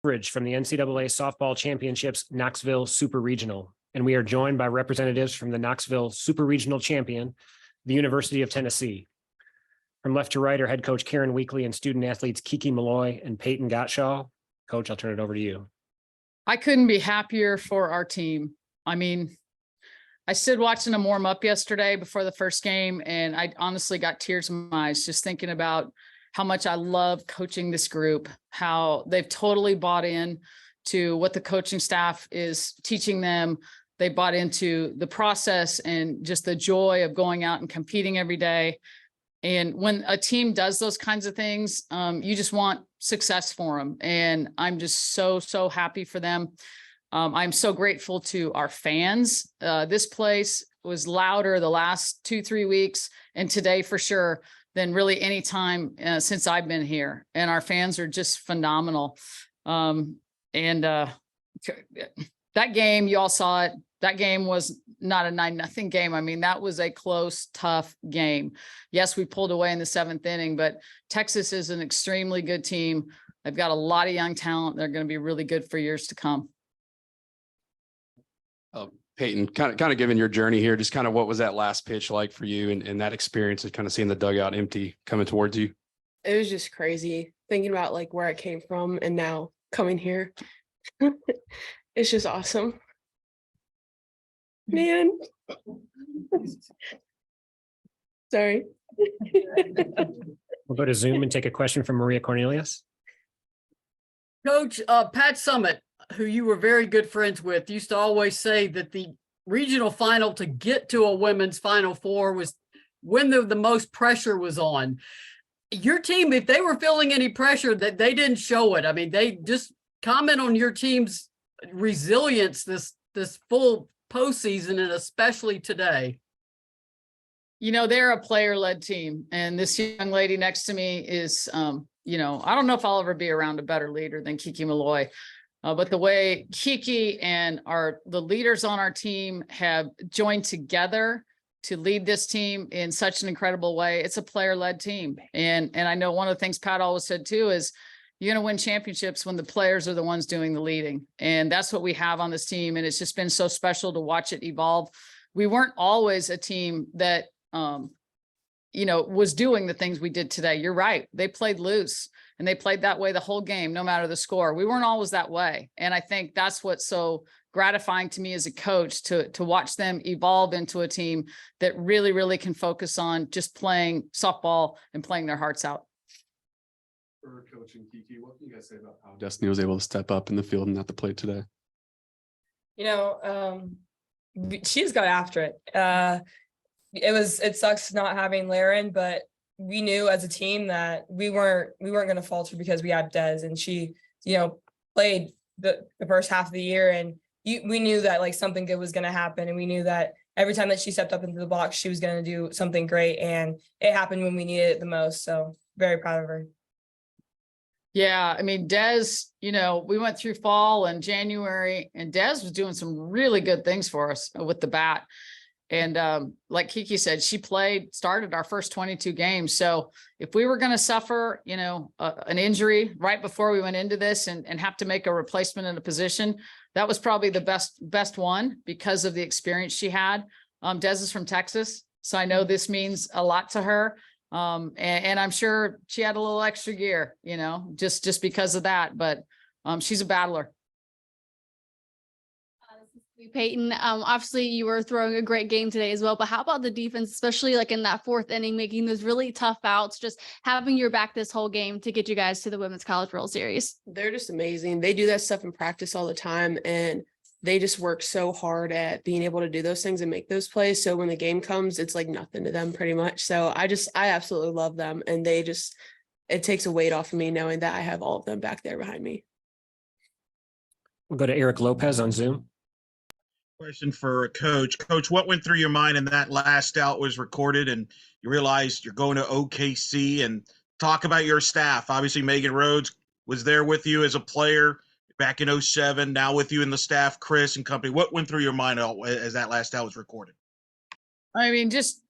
coverage from the NCAA Softball Championships Knoxville Super Regional. And we are joined by representatives from the Knoxville Super Regional Champion, the University of Tennessee. From left to right are head coach Karen Weekly and student athletes Kiki Milloy and Payton Gottshall. Coach, I'll turn it over to you. I couldn't be happier for our team. I mean, I stood watching them warm up yesterday before the first game, and I honestly got tears in my eyes just thinking about how much I love coaching this group, how they've totally bought in to what the coaching staff is teaching them. They bought into the process and just the joy of going out and competing every day. And when a team does those kinds of things, you just want success for them. And I'm just so happy for them. I'm so grateful to our fans. This place was louder the last 2-3 weeks, and today for sure, than really any time since I've been here. And our fans are just phenomenal. That game, you all saw it. That game was not a 9-0 game. I mean, that was a close, tough game. Yes, we pulled away in the 7th inning, but Texas is an extremely good team. They've got a lot of young talent. They're going to be really good for years to come. Peyton, kind of given your journey here, just kind of what was that last pitch like for you and that experience of kind of seeing the dugout empty coming towards you? It was just crazy thinking about like where I came from and now coming here. It's just awesome. Man. Sorry. We'll go to Zoom and take a question from Maria Cornelius. Coach, Pat Summitt, who you were very good friends with, used to always say that the regional final to get to a women's Final Four was when the most pressure was on. Your team, if they were feeling any pressure, that they didn't show it. I mean, they just comment on your team's resilience this full postseason and especially today. You know, they're a player-led team, and this young lady next to me is, you know, I don't know if I'll ever be around a better leader than Kiki Milloy. But the way Kiki and the leaders on our team have joined together to lead this team in such an incredible way, it's a player-led team. And I know one of the things Pat always said too is you're going to win championships when the players are the ones doing the leading. And that's what we have on this team. And it's just been so special to watch it evolve. We weren't always a team that, you know, was doing the things we did today. You're right. They played loose. And they played that way the whole game, no matter the score. We weren't always that way. And I think that's what's so gratifying to me as a coach, to watch them evolve into a team that really can focus on just playing softball and playing their hearts out. For Coach and Kiki, what can you guys say about how Destiny was able to step up in the field and at the plate today? You know, she's got after it. It sucks not having Laren, but we knew as a team that we weren't going to falter because we had Des, and she, you know, played the first half of the year, and we knew that like something good was going to happen, and we knew that every time that she stepped up into the box, she was going to do something great, and it happened when we needed it the most. So very proud of her. Yeah, I mean, Des, you know, we went through fall and January, and Des was doing some really good things for us with the bat. And like Kiki said, she started our first 22 games. So if we were going to suffer, you know, an injury right before we went into this and have to make a replacement in a position, that was probably the best one because of the experience she had. Des is from Texas, so I know this means a lot to her. And I'm sure she had a little extra gear, you know, just because of that. But she's a battler. Peyton, obviously you were throwing a great game today as well, but how about the defense, especially like in that 4th inning, making those really tough outs, just having your back this whole game to get you guys to the Women's College World Series? They're just amazing. They do that stuff in practice all the time, and they just work so hard at being able to do those things and make those plays. So when the game comes, it's like nothing to them pretty much. So I absolutely love them, and it takes a weight off of me knowing that I have all of them back there behind me. We'll go to Eric Lopez on Zoom. Question for Coach. Coach, what went through your mind in that last out was recorded and you realized you're going to OKC, and talk about your staff? Obviously, Megan Rhodes was there with you as a player back in 07, now with you in the staff, Chris and company. What went through your mind as that last out was recorded? I mean, just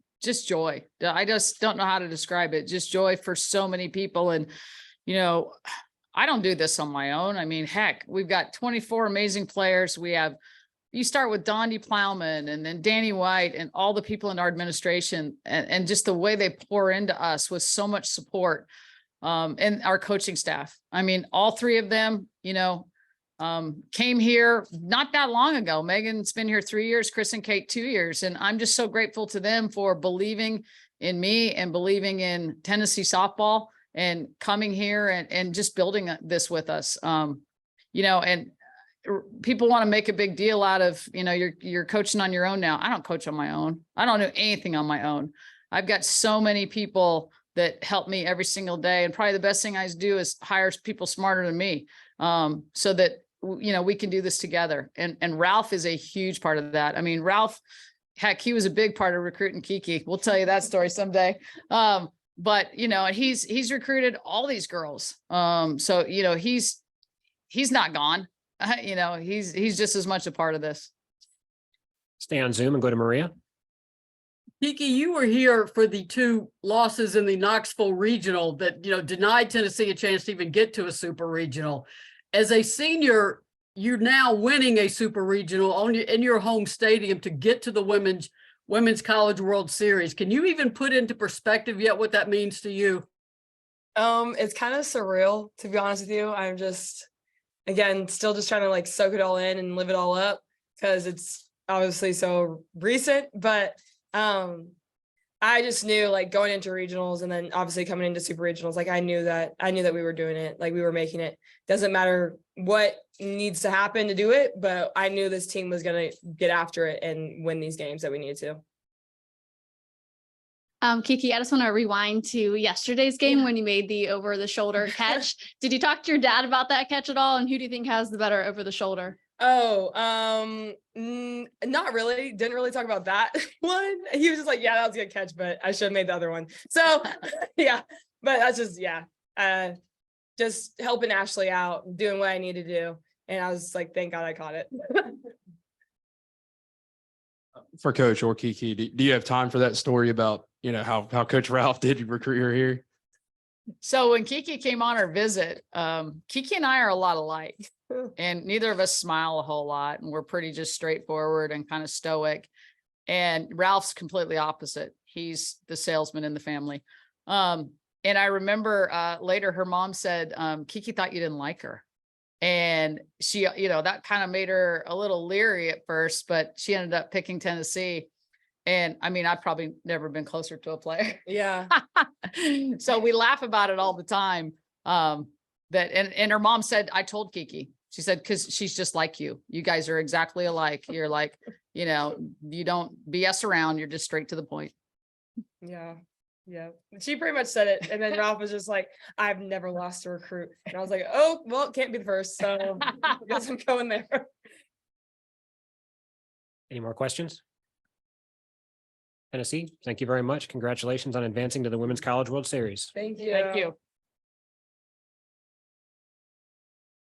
joy. I just don't know how to describe it. Just joy for so many people. And, you know, I don't do this on my own. I mean, heck, we've got 24 amazing players. You start with Dondi Plowman and then Danny White and all the people in our administration and just the way they pour into us with so much support, and our coaching staff. I mean, all three of them, came here not that long ago. Megan's been here 3 years, Chris and Kate 2 years. And I'm just so grateful to them for believing in me and believing in Tennessee softball and coming here and just building this with us. And people want to make a big deal out of, you're coaching on your own now. I don't coach on my own. I don't do anything on my own. I've got so many people that help me every single day. And probably the best thing I do is hire people smarter than me, so that, we can do this together. And Ralph is a huge part of that. I mean, Ralph, heck, he was a big part of recruiting Kiki. We'll tell you that story someday. But he's recruited all these girls. So he's not gone. He's just as much a part of this. Stay on Zoom and go to Maria. Kiki, you were here for the 2 losses in the Knoxville regional that, denied Tennessee a chance to even get to a super regional. As a senior, you're now winning a super regional in your home stadium to get to the Women's College World Series. Can you even put into perspective yet what that means to you? It's kind of surreal, to be honest with you. I'm just, again, still just trying to soak it all in and live it all up because it's obviously so recent, but I just knew going into regionals and then obviously coming into super regionals, I knew that we were doing it, we were making it. Doesn't matter what needs to happen to do it, but I knew this team was going to get after it and win these games that we needed to. Kiki, I just want to rewind to yesterday's game when you made the over the shoulder catch. Did you talk to your dad about that catch at all? And who do you think has the better over the shoulder? Oh, not really. Didn't really talk about that one. He was just like, yeah, that was a good catch, but I should have made the other one. So yeah, but that's just, just helping Ashley out, doing what I need to do. And I was like, thank God I caught it. For Coach or Kiki, do you have time for that story about, how Coach Ralph did recruit her here? So when Kiki came on her visit, Kiki and I are a lot alike. And neither of us smile a whole lot. And we're pretty just straightforward and kind of stoic. And Ralph's completely opposite. He's the salesman in the family. And I remember later her mom said, Kiki thought you didn't like her. And she, that kind of made her a little leery at first, but she ended up picking Tennessee. And I mean, I've probably never been closer to a player. Yeah. So we laugh about it all the time. And her mom said, I told Kiki, she said, because she's just like you. You guys are exactly alike. You're like, you don't BS around. You're just straight to the point. Yeah. Yeah. She pretty much said it. And then Ralph was just like, I've never lost a recruit. And I was like, oh, well, it can't be the first. So I guess I'm going there. Any more questions? Tennessee, thank you very much. Congratulations on advancing to the Women's College World Series. Thank you. Thank you.